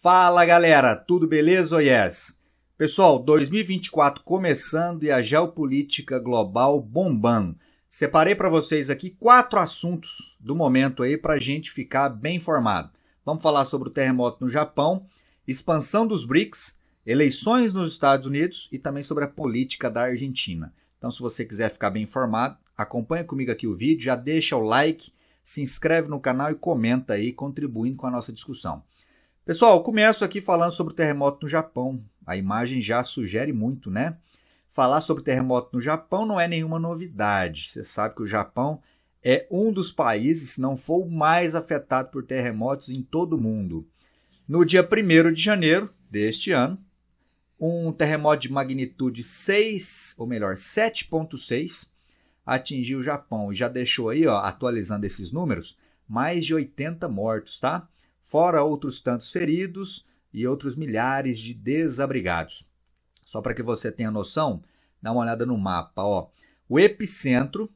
Fala galera, tudo beleza ou yes? Pessoal, 2024 começando e a geopolítica global bombando. Separei para vocês aqui 4 assuntos do momento aí para a gente ficar bem informado. Vamos falar sobre o terremoto no Japão, expansão dos BRICS, eleições nos Estados Unidos e também sobre a política da Argentina. Então, se você quiser ficar bem informado, acompanha comigo aqui o vídeo, já deixa o like, se inscreve no canal e comenta aí, contribuindo com a nossa discussão. Pessoal, eu começo aqui falando sobre o terremoto no Japão. A imagem já sugere muito, né? Falar sobre terremoto no Japão não é nenhuma novidade. Você sabe que o Japão é um dos países, se não for o mais afetado por terremotos em todo o mundo. No dia 1º de janeiro deste ano, um terremoto de magnitude 7,6 atingiu o Japão e já deixou aí, atualizando esses números, mais de 80 mortos, tá? Fora outros tantos feridos e outros milhares de desabrigados. Só para que você tenha noção, dá uma olhada no mapa. O epicentro, o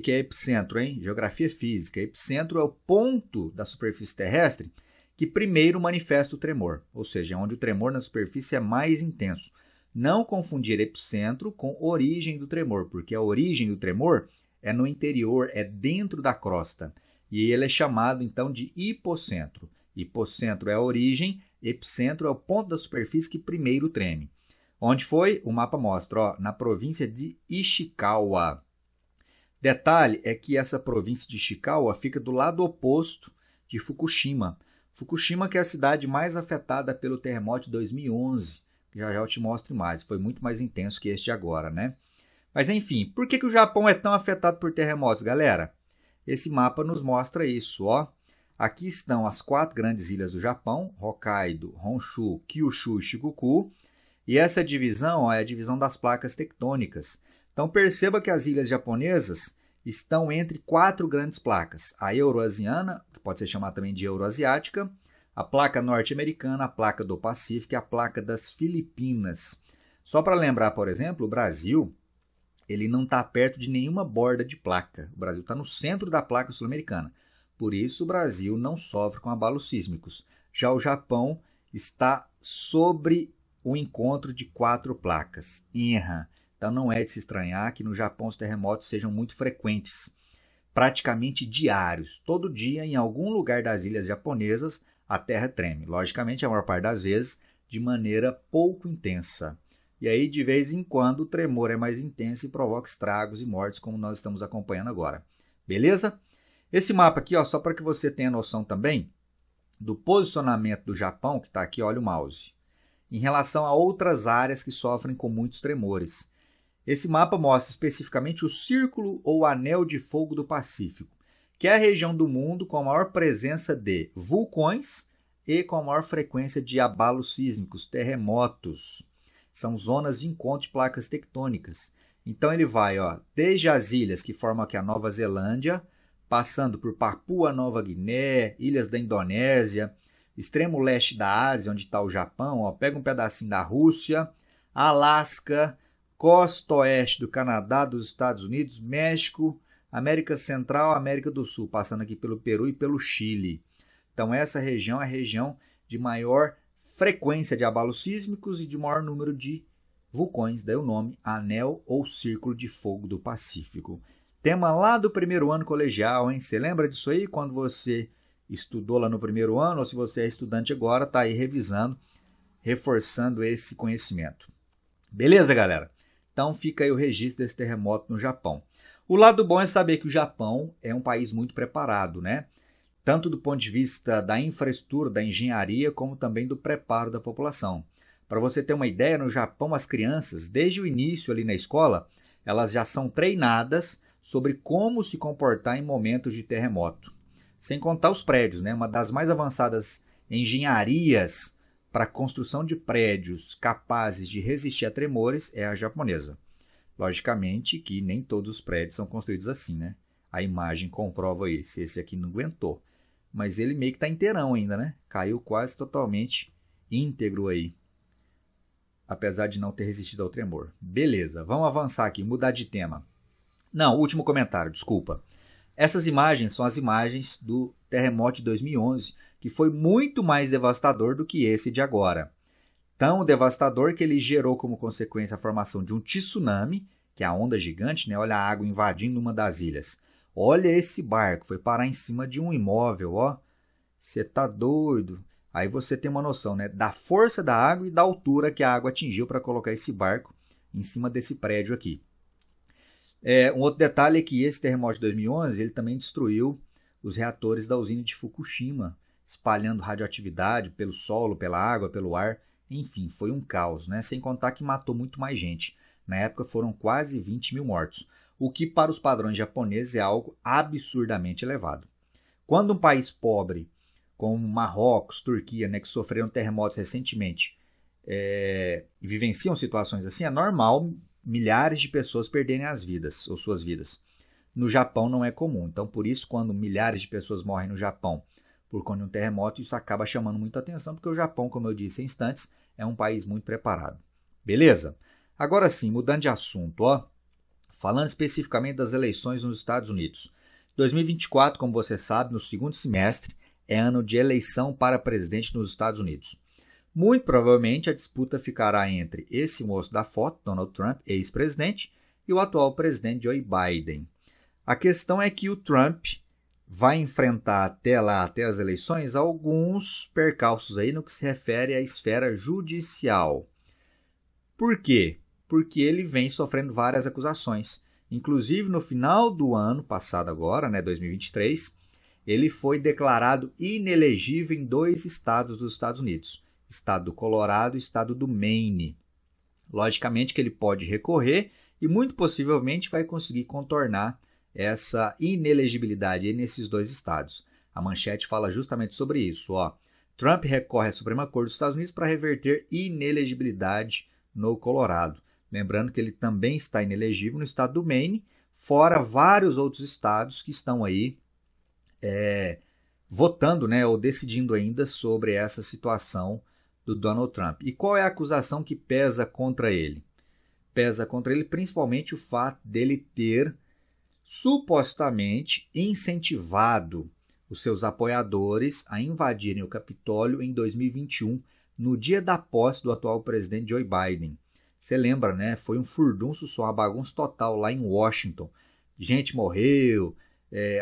que é epicentro, hein? Geografia física. Epicentro é o ponto da superfície terrestre que primeiro manifesta o tremor, ou seja, onde o tremor na superfície é mais intenso. Não confundir epicentro com origem do tremor, porque a origem do tremor é no interior, é dentro da crosta. E ele é chamado, então, de hipocentro. Hipocentro é a origem, epicentro é o ponto da superfície que primeiro treme. Onde foi? O mapa mostra, na província de Ishikawa. Detalhe é que essa província de Ishikawa fica do lado oposto de Fukushima. Fukushima que é a cidade mais afetada pelo terremoto de 2011. Já eu te mostro mais. Foi muito mais intenso que este agora, né? Mas enfim, por que o Japão é tão afetado por terremotos, galera? Esse mapa nos mostra isso, Aqui estão as 4 grandes ilhas do Japão, Hokkaido, Honshu, Kyushu e Shikoku. E essa divisão é a divisão das placas tectônicas. Então perceba que as ilhas japonesas estão entre 4 grandes placas. A euroasiana, que pode ser chamada também de euroasiática, a placa norte-americana, a placa do Pacífico e a placa das Filipinas. Só para lembrar, por exemplo, o Brasil ele não está perto de nenhuma borda de placa. O Brasil está no centro da placa sul-americana. Por isso, o Brasil não sofre com abalos sísmicos. Já o Japão está sobre o encontro de 4 placas. Então, não é de se estranhar que no Japão os terremotos sejam muito frequentes, praticamente diários. Todo dia, em algum lugar das ilhas japonesas, a terra treme. Logicamente, a maior parte das vezes, de maneira pouco intensa. E aí, de vez em quando, o tremor é mais intenso e provoca estragos e mortes, como nós estamos acompanhando agora. Beleza? Esse mapa aqui, só para que você tenha noção também do posicionamento do Japão, que está aqui, olha o mouse, em relação a outras áreas que sofrem com muitos tremores. Esse mapa mostra especificamente o Círculo ou Anel de Fogo do Pacífico, que é a região do mundo com a maior presença de vulcões e com a maior frequência de abalos sísmicos, terremotos. São zonas de encontro de placas tectônicas. Então ele vai desde as ilhas que formam aqui a Nova Zelândia, passando por Papua Nova Guiné, ilhas da Indonésia, extremo leste da Ásia, onde está o Japão, pega um pedacinho da Rússia, Alasca, costa oeste do Canadá, dos Estados Unidos, México, América Central, América do Sul, passando aqui pelo Peru e pelo Chile. Então essa região é a região de maior frequência de abalos sísmicos e de maior número de vulcões, daí o nome Anel ou Círculo de Fogo do Pacífico. Tema lá do primeiro ano colegial, hein? Você lembra disso aí quando você estudou lá no primeiro ano, ou se você é estudante agora, está aí revisando, reforçando esse conhecimento. Beleza, galera? Então fica aí o registro desse terremoto no Japão. O lado bom é saber que o Japão é um país muito preparado, né? Tanto do ponto de vista da infraestrutura, da engenharia, como também do preparo da população. Para você ter uma ideia, no Japão as crianças, desde o início ali na escola, elas já são treinadas sobre como se comportar em momentos de terremoto. Sem contar os prédios, né? Uma das mais avançadas engenharias para a construção de prédios capazes de resistir a tremores é a japonesa. Logicamente que nem todos os prédios são construídos assim, né? A imagem comprova isso. Esse aqui não aguentou. Mas ele meio que está inteirão ainda, né? Caiu quase totalmente íntegro aí. Apesar de não ter resistido ao tremor. Beleza, vamos avançar aqui, mudar de tema. Não, último comentário, desculpa. Essas imagens são as imagens do terremoto de 2011, que foi muito mais devastador do que esse de agora. Tão devastador que ele gerou como consequência a formação de um tsunami, que é a onda gigante, né? Olha a água invadindo uma das ilhas. Olha esse barco, foi parar em cima de um imóvel, ó. Você tá doido? Aí você tem uma noção, né, da força da água e da altura que a água atingiu para colocar esse barco em cima desse prédio aqui. Um outro detalhe é que esse terremoto de 2011 ele também destruiu os reatores da usina de Fukushima, espalhando radioatividade pelo solo, pela água, pelo ar. Enfim, foi um caos, né? Sem contar que matou muito mais gente. Na época foram quase 20 mil mortos, o que para os padrões japoneses é algo absurdamente elevado. Quando um país pobre, como Marrocos, Turquia, né, que sofreram terremotos recentemente, vivenciam situações assim, é normal milhares de pessoas perderem as vidas, ou suas vidas. No Japão não é comum, então por isso quando milhares de pessoas morrem no Japão por conta de um terremoto, isso acaba chamando muita atenção, porque o Japão, como eu disse em instantes, é um país muito preparado. Beleza? Agora sim, mudando de assunto, ó, falando especificamente das eleições nos Estados Unidos. 2024, como você sabe, no segundo semestre, é ano de eleição para presidente nos Estados Unidos. Muito provavelmente a disputa ficará entre esse moço da foto, Donald Trump, ex-presidente, e o atual presidente Joe Biden. A questão é que o Trump vai enfrentar até as eleições alguns percalços aí no que se refere à esfera judicial. Por quê? Porque ele vem sofrendo várias acusações. Inclusive, no final do ano passado agora, 2023, ele foi declarado inelegível em 2 estados dos Estados Unidos, estado do Colorado e estado do Maine. Logicamente que ele pode recorrer e muito possivelmente vai conseguir contornar essa inelegibilidade nesses 2 estados. A manchete fala justamente sobre isso. Ó. Trump recorre à Suprema Corte dos Estados Unidos para reverter inelegibilidade no Colorado. Lembrando que ele também está inelegível no estado do Maine, fora vários outros estados que estão aí votando, ou decidindo ainda sobre essa situação do Donald Trump. E qual é a acusação que pesa contra ele? Pesa contra ele principalmente o fato dele ter supostamente incentivado os seus apoiadores a invadirem o Capitólio em 2021, no dia da posse do atual presidente Joe Biden. Você lembra, né? Foi um furdunço só, uma bagunça total lá em Washington. Gente morreu,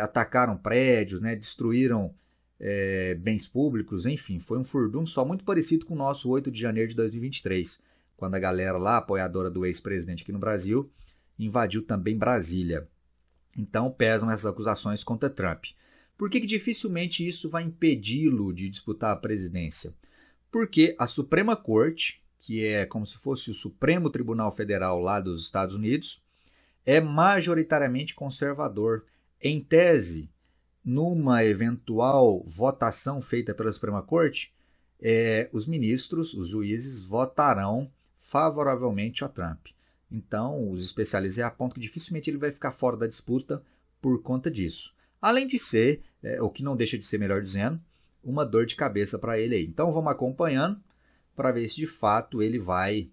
atacaram prédios, destruíram bens públicos, enfim, foi um furdunço só muito parecido com o nosso 8 de janeiro de 2023, quando a galera lá, apoiadora do ex-presidente aqui no Brasil, invadiu também Brasília. Então pesam essas acusações contra Trump. Por que dificilmente isso vai impedi-lo de disputar a presidência? Porque a Suprema Corte, que é como se fosse o Supremo Tribunal Federal lá dos Estados Unidos, é majoritariamente conservador. Em tese, numa eventual votação feita pela Suprema Corte, os ministros, os juízes, votarão favoravelmente a Trump. Então, os especialistas apontam que dificilmente ele vai ficar fora da disputa por conta disso. Além de ser, o que não deixa de ser, melhor dizendo, uma dor de cabeça para ele aí. Então, vamos acompanhando para ver se de fato ele vai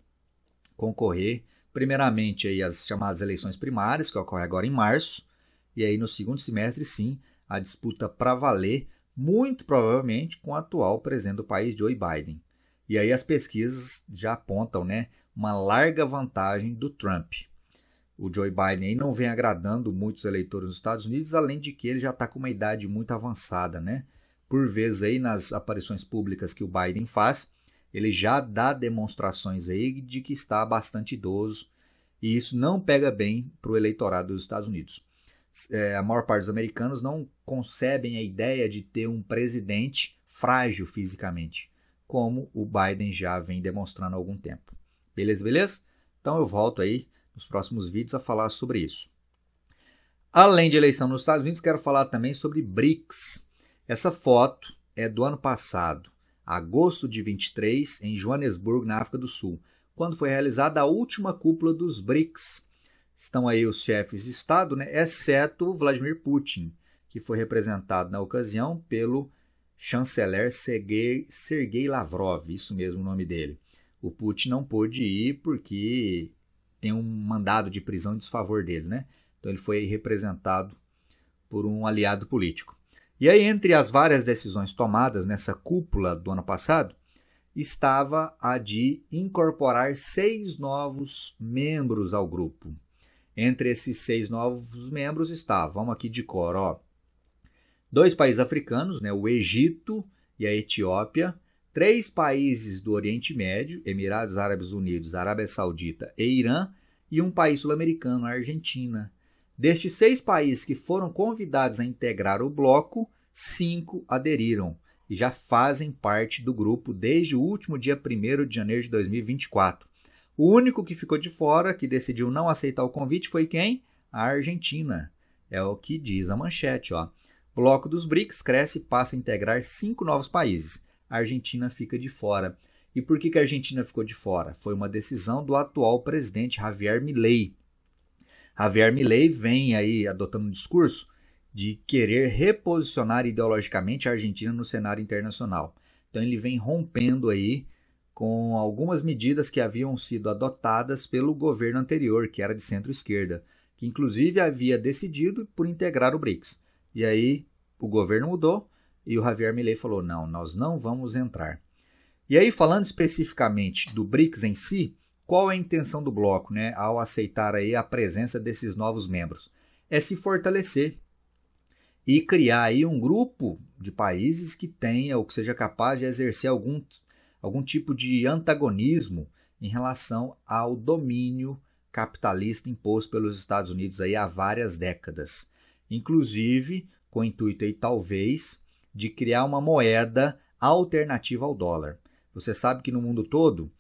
concorrer, primeiramente aí as chamadas eleições primárias, que ocorrem agora em março, e aí no segundo semestre, sim, a disputa para valer, muito provavelmente com o atual presidente do país, Joe Biden. E aí as pesquisas já apontam, uma larga vantagem do Trump. O Joe Biden aí não vem agradando muitos eleitores nos Estados Unidos, além de que ele já está com uma idade muito avançada, Por vezes aí nas aparições públicas que o Biden faz, ele já dá demonstrações aí de que está bastante idoso, e isso não pega bem para o eleitorado dos Estados Unidos. A maior parte dos americanos não concebem a ideia de ter um presidente frágil fisicamente, como o Biden já vem demonstrando há algum tempo. Beleza, beleza? Então eu volto aí nos próximos vídeos a falar sobre isso. Além de eleição nos Estados Unidos, quero falar também sobre BRICS. Essa foto é do ano passado, agosto de 23, em Joanesburgo, na África do Sul, quando foi realizada a última cúpula dos BRICS. Estão aí os chefes de Estado, exceto Vladimir Putin, que foi representado na ocasião pelo chanceler Sergei Lavrov, isso mesmo o nome dele. O Putin não pôde ir porque tem um mandado de prisão em desfavor dele, Então ele foi representado por um aliado político. E aí, entre as várias decisões tomadas nessa cúpula do ano passado, estava a de incorporar 6 novos membros ao grupo. Entre esses 6 novos membros estavam, vamos aqui de cor, ó, 2 países africanos, né, o Egito e a Etiópia, 3 países do Oriente Médio, Emirados Árabes Unidos, Arábia Saudita e Irã, e um país sul-americano, a Argentina. Destes 6 países que foram convidados a integrar o bloco, 5 aderiram e já fazem parte do grupo desde o último dia 1º de janeiro de 2024. O único que ficou de fora, que decidiu não aceitar o convite, foi quem? A Argentina. É o que diz a manchete, ó. O bloco dos BRICS cresce e passa a integrar 5 novos países. A Argentina fica de fora. E por que a Argentina ficou de fora? Foi uma decisão do atual presidente Javier Milei. Javier Milei vem aí adotando um discurso de querer reposicionar ideologicamente a Argentina no cenário internacional. Então ele vem rompendo aí com algumas medidas que haviam sido adotadas pelo governo anterior, que era de centro-esquerda, que inclusive havia decidido por integrar o BRICS. E aí o governo mudou e o Javier Milei falou, não, nós não vamos entrar. E aí, falando especificamente do BRICS em si, qual é a intenção do bloco, né, ao aceitar aí a presença desses novos membros? É se fortalecer e criar aí um grupo de países que tenha ou que seja capaz de exercer algum tipo de antagonismo em relação ao domínio capitalista imposto pelos Estados Unidos aí há várias décadas. Inclusive, com o intuito aí, talvez, de criar uma moeda alternativa ao dólar. Você sabe que no mundo todo,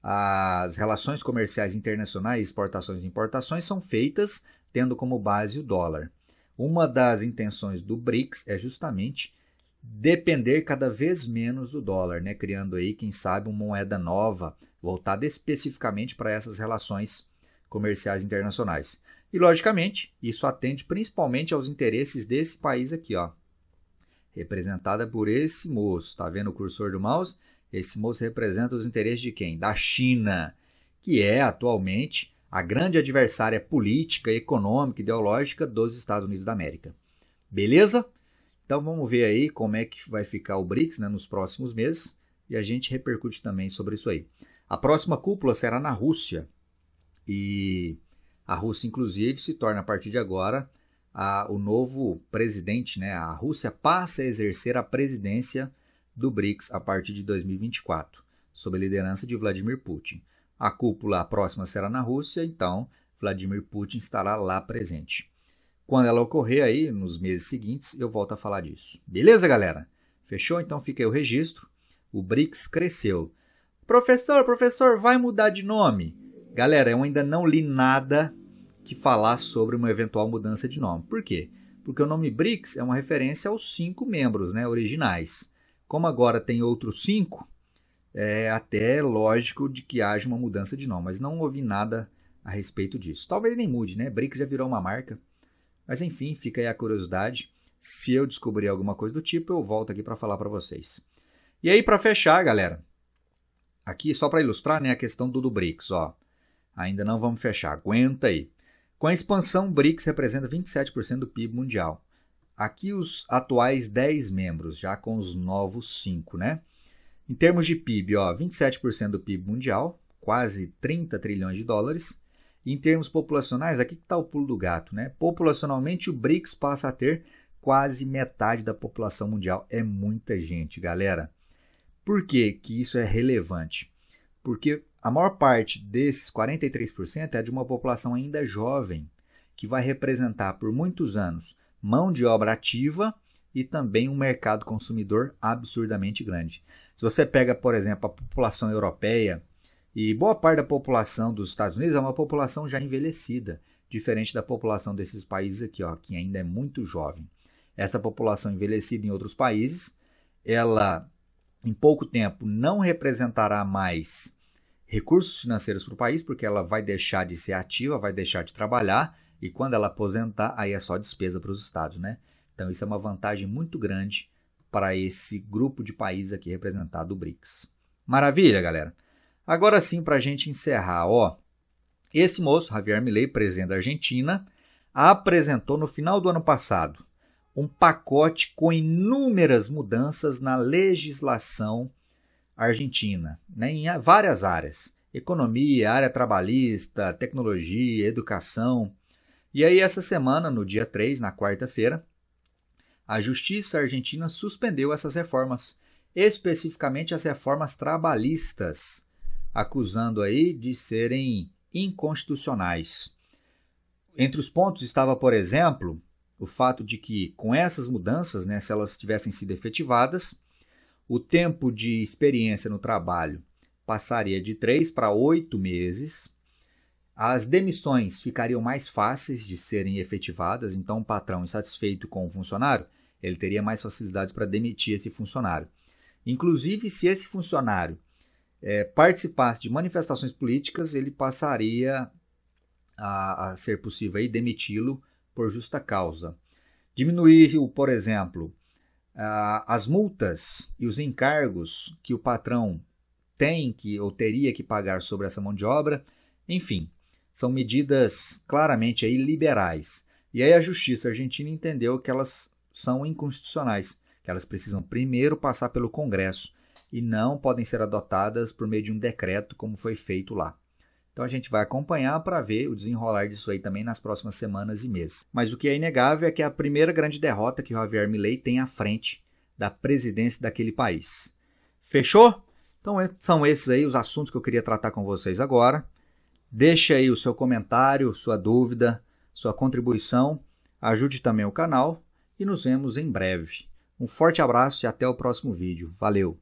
as relações comerciais internacionais, exportações e importações, são feitas tendo como base o dólar. Uma das intenções do BRICS é justamente depender cada vez menos do dólar, né? Criando aí, quem sabe, uma moeda nova, voltada especificamente para essas relações comerciais internacionais. E, logicamente, isso atende principalmente aos interesses desse país aqui, ó, representada por esse moço. Tá vendo o cursor do mouse? Esse moço representa os interesses de quem? Da China, que é atualmente a grande adversária política, econômica e ideológica dos Estados Unidos da América. Beleza? Então vamos ver aí como é que vai ficar o BRICS, né, nos próximos meses e a gente repercute também sobre isso aí. A próxima cúpula será na Rússia e a Rússia, inclusive, se torna a partir de agora o novo presidente, né? A Rússia passa a exercer a presidência do BRICS a partir de 2024, sob a liderança de Vladimir Putin. A cúpula próxima será na Rússia, então Vladimir Putin estará lá presente. Quando ela ocorrer aí, nos meses seguintes, eu volto a falar disso. Beleza, galera? Fechou? Então fica aí o registro. O BRICS cresceu. Professor, vai mudar de nome? Galera, eu ainda não li nada que falar sobre uma eventual mudança de nome. Por quê? Porque o nome BRICS é uma referência aos 5 membros, né, originais. Como agora tem outros 5, é até lógico de que haja uma mudança de nome, mas não ouvi nada a respeito disso. Talvez nem mude, né? BRICS já virou uma marca. Mas enfim, fica aí a curiosidade. Se eu descobrir alguma coisa do tipo, eu volto aqui para falar para vocês. E aí, para fechar, galera, aqui só para ilustrar, né, a questão do BRICS, ó. Ainda não vamos fechar, aguenta aí. Com a expansão, o BRICS representa 27% do PIB mundial. Aqui os atuais 10 membros, já com os novos 5, né? Em termos de PIB, ó, 27% do PIB mundial, quase 30 trilhões de dólares. E em termos populacionais, aqui que está o pulo do gato, né? Populacionalmente, o BRICS passa a ter quase metade da população mundial. É muita gente, galera. Por que que isso é relevante? Porque a maior parte desses 43% é de uma população ainda jovem, que vai representar por muitos anos mão de obra ativa e também um mercado consumidor absurdamente grande. Se você pega, por exemplo, a população europeia e boa parte da população dos Estados Unidos é uma população já envelhecida, diferente da população desses países aqui, ó, que ainda é muito jovem. Essa população envelhecida em outros países, ela em pouco tempo não representará mais recursos financeiros para o país, porque ela vai deixar de ser ativa, vai deixar de trabalhar, e quando ela aposentar, aí é só despesa para os estados, né? Então isso é uma vantagem muito grande para esse grupo de países aqui representado, o BRICS. Maravilha, galera? Agora sim, para a gente encerrar, ó, esse moço, Javier Milei, presidente da Argentina, apresentou no final do ano passado um pacote com inúmeras mudanças na legislação argentina, né, em várias áreas. Economia, área trabalhista, tecnologia, educação. E aí essa semana, no dia 3, na quarta-feira, a Justiça Argentina suspendeu essas reformas, especificamente as reformas trabalhistas, acusando aí de serem inconstitucionais. Entre os pontos estava, por exemplo, o fato de que com essas mudanças, né, se elas tivessem sido efetivadas, o tempo de experiência no trabalho passaria de 3 para 8 meses, as demissões ficariam mais fáceis de serem efetivadas, então o patrão insatisfeito com o funcionário, ele teria mais facilidades para demitir esse funcionário. Inclusive, se esse funcionário participasse de manifestações políticas, ele passaria a ser possível aí demiti-lo por justa causa. Diminuir, por exemplo, as multas e os encargos que o patrão tem ou teria que pagar sobre essa mão de obra, enfim, são medidas claramente aí liberais. E aí a Justiça Argentina entendeu que elas são inconstitucionais, que elas precisam primeiro passar pelo Congresso e não podem ser adotadas por meio de um decreto, como foi feito lá. Então a gente vai acompanhar para ver o desenrolar disso aí também nas próximas semanas e meses. Mas o que é inegável é que é a primeira grande derrota que o Javier Milei tem à frente da presidência daquele país. Fechou? Então são esses aí os assuntos que eu queria tratar com vocês agora. Deixe aí o seu comentário, sua dúvida, sua contribuição. Ajude também o canal e nos vemos em breve. Um forte abraço e até o próximo vídeo. Valeu!